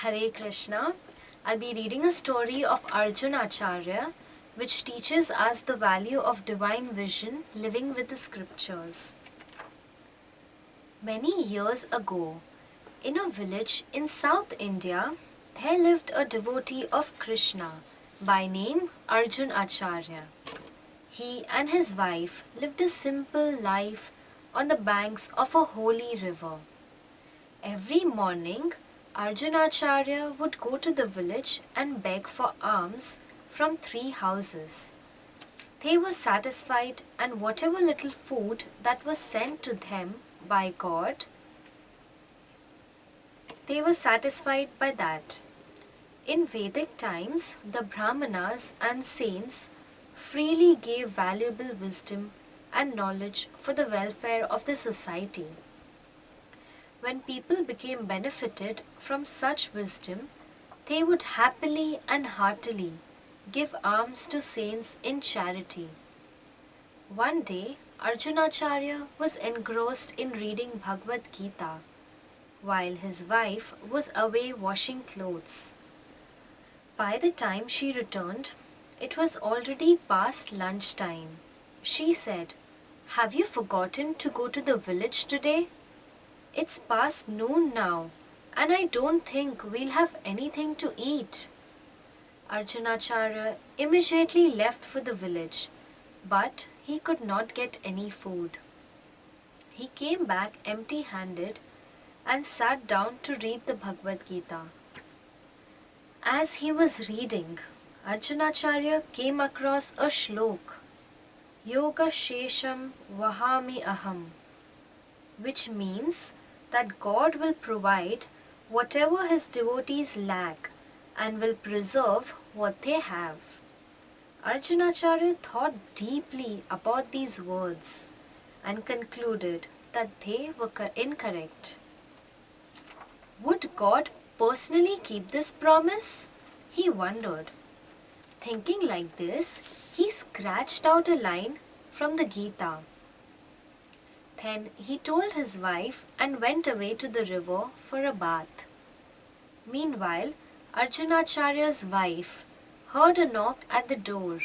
Hare Krishna. I'll be reading a story of Arjun Acharya, which teaches us the value of divine vision living with the scriptures. Many years ago, in a village in South India, there lived a devotee of Krishna by name Arjun Acharya. He and his wife lived a simple life on the banks of a holy river. Every morning, Arjunacharya would go to the village and beg for alms from three houses. They were satisfied, and whatever little food that was sent to them by God, they were satisfied by that. In Vedic times, the Brahmanas and saints freely gave valuable wisdom and knowledge for the welfare of the society. When people became benefited from such wisdom, they would happily and heartily give alms to saints in charity. One day, Arjunacharya was engrossed in reading Bhagavad Gita, while his wife was away washing clothes. By the time she returned, it was already past lunchtime. She said, "Have you forgotten to go to the village today? It's past noon now, and I don't think we'll have anything to eat." Arjunacharya immediately left for the village, but he could not get any food. He came back empty handed and sat down to read the Bhagavad Gita. As he was reading, Arjunacharya came across a shlok, Yoga Shesham Vahami Aham, which means that God will provide whatever his devotees lack and will preserve what they have. Arjunacharya thought deeply about these words and concluded that they were incorrect. Would God personally keep this promise? He wondered. Thinking like this, he scratched out a line from the Gita. Then he told his wife and went away to the river for a bath. Meanwhile, Arjunacharya's wife heard a knock at the door.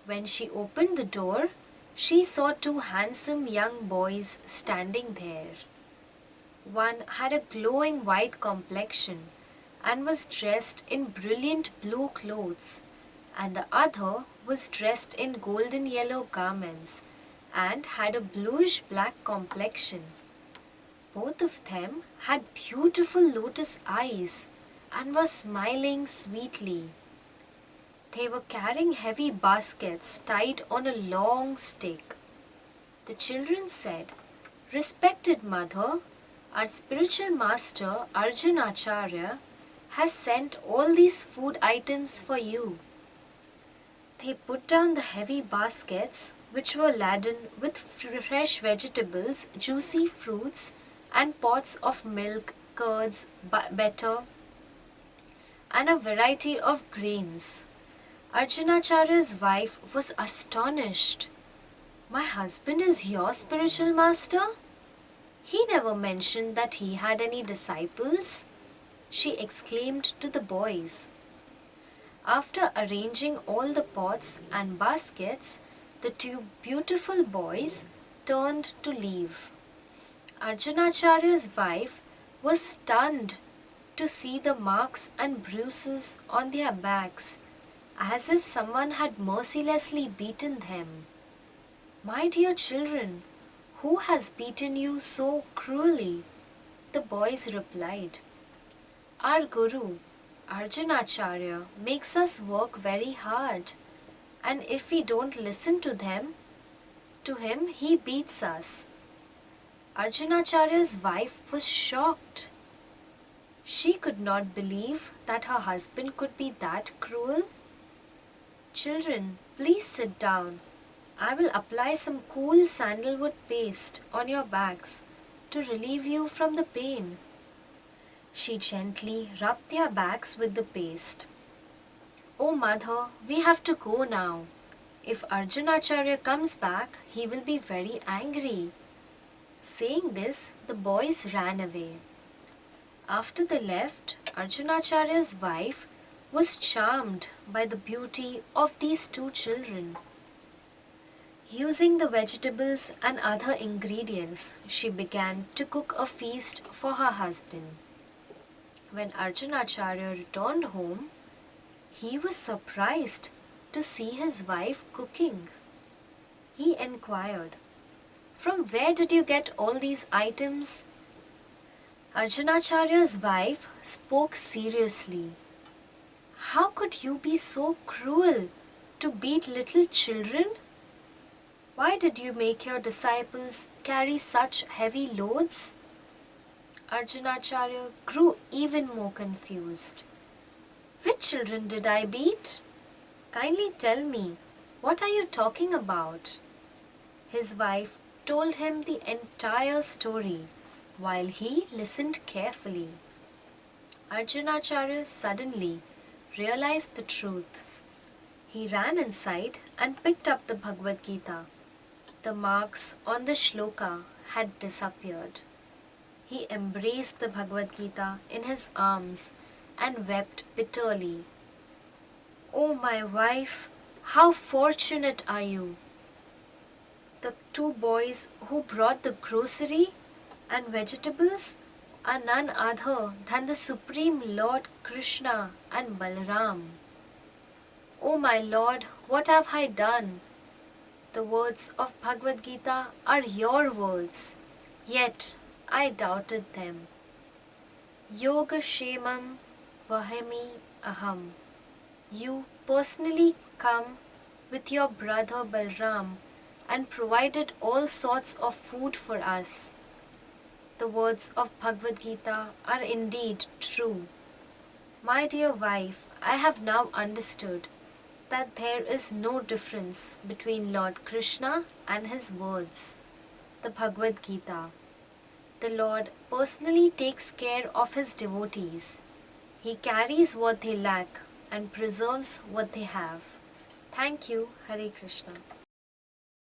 When she opened the door, she saw two handsome young boys standing there. One had a glowing white complexion and was dressed in brilliant blue clothes, and the other was dressed in golden yellow garments and had a bluish black complexion. Both of them had beautiful lotus eyes and were smiling sweetly. They were carrying heavy baskets tied on a long stick. The children said, "Respected mother, our spiritual master Arjunacharya has sent all these food items for you." They put down the heavy baskets, which were laden with fresh vegetables, juicy fruits, and pots of milk, curds, butter, and a variety of grains. Arjunacharya's wife was astonished. "My husband is your spiritual master? He never mentioned that he had any disciples," she exclaimed to the boys. After arranging all the pots and baskets, the two beautiful boys turned to leave. Arjunacharya's wife was stunned to see the marks and bruises on their backs, as if someone had mercilessly beaten them. "My dear children, who has beaten you so cruelly?" The boys replied. "Our Guru, Arjunacharya, makes us work very hard, and if we don't listen to him, he beats us." Arjunacharya's wife was shocked. She could not believe that her husband could be that cruel. "Children, please sit down. I will apply some cool sandalwood paste on your backs to relieve you from the pain." She gently rubbed their backs with the paste. "Oh mother, we have to go now. If Arjunacharya comes back, he will be very angry." Saying this, the boys ran away. After they left, Arjunacharya's wife was charmed by the beauty of these two children. Using the vegetables and other ingredients, she began to cook a feast for her husband. When Arjunacharya returned home, he was surprised to see his wife cooking. He inquired, "From where did you get all these items?" Arjunacharya's wife spoke seriously. "How could you be so cruel to beat little children? Why did you make your disciples carry such heavy loads?" Arjunacharya grew even more confused. "Which children did I beat? Kindly tell me, what are you talking about?" His wife told him the entire story while he listened carefully. Arjunacharya suddenly realized the truth. He ran inside and picked up the Bhagavad Gita. The marks on the shloka had disappeared. He embraced the Bhagavad Gita in his arms and wept bitterly. "Oh, my wife, how fortunate are you! The two boys who brought the grocery and vegetables are none other than the Supreme Lord Krishna and Balaram. Oh, my Lord, what have I done? The words of Bhagavad Gita are your words, yet I doubted them. Yoga Shemam Vahami Aham. You personally come with your brother Balram and provided all sorts of food for us. The words of Bhagavad Gita are indeed true. My dear wife, I have now understood that there is no difference between Lord Krishna and his words, the Bhagavad Gita. The Lord personally takes care of his devotees. He carries what they lack and preserves what they have. Thank you, Hare Krishna.